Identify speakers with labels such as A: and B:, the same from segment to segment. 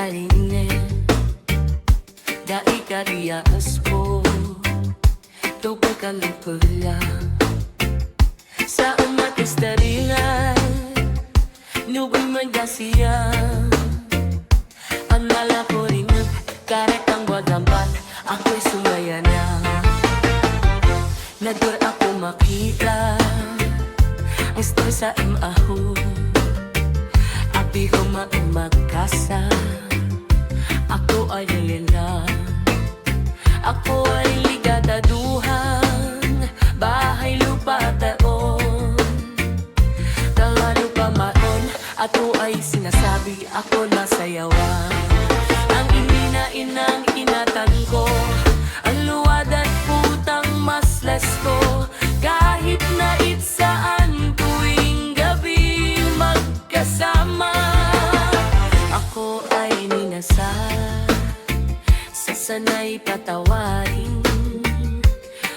A: kaline dai karias po to pagkalupula sa umat estaringan nubay magdasiya ang malaporin karet ang wagampat ako'y sumaya na nadur ako makita gusto sa imaho abi ko magkasa ako ay lila ako ay ligadaduhan bahay lupa taon dala lupa maon ako ay sinasabi ako nasayawan ang inang inatan ko ang luwad at putang maslas ko kahit na itsaan tuwing gabi magkasama ako ay ninasal sa sanay patawarin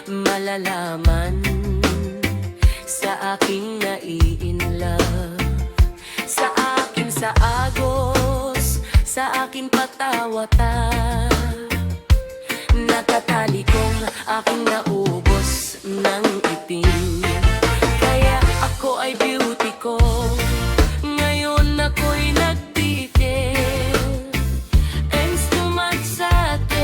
A: malalaman sa aking naiinlove sa akin sa agos sa akin patawata nakatali kong aking naubos ng itim kaya ako ay beauty ko ngayon ako'y nagtitil thanks to magsate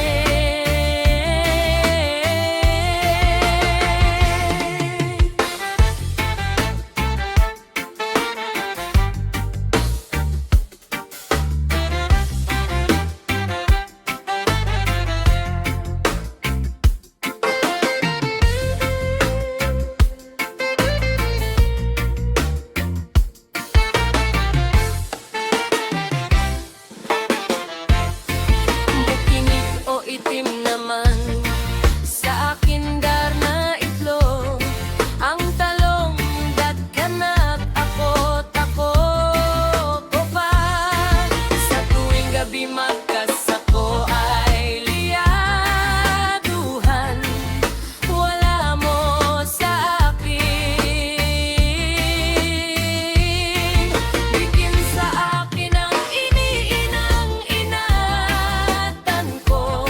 A: itim naman sa akin dar na itlog ang talong datkanat ako tako ko pa sa tuwing gabi magkasako ay liyaduhan wala mo sa akin bikin sa akin ang iniinang inatan ko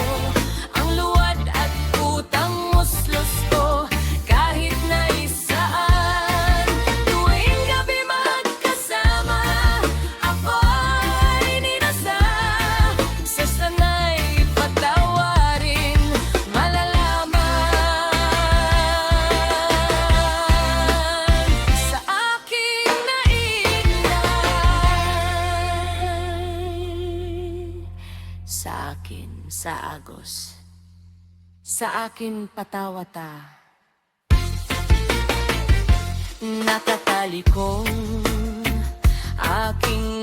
A: sa akin, sa agos, sa akin patawata nakatali kong aking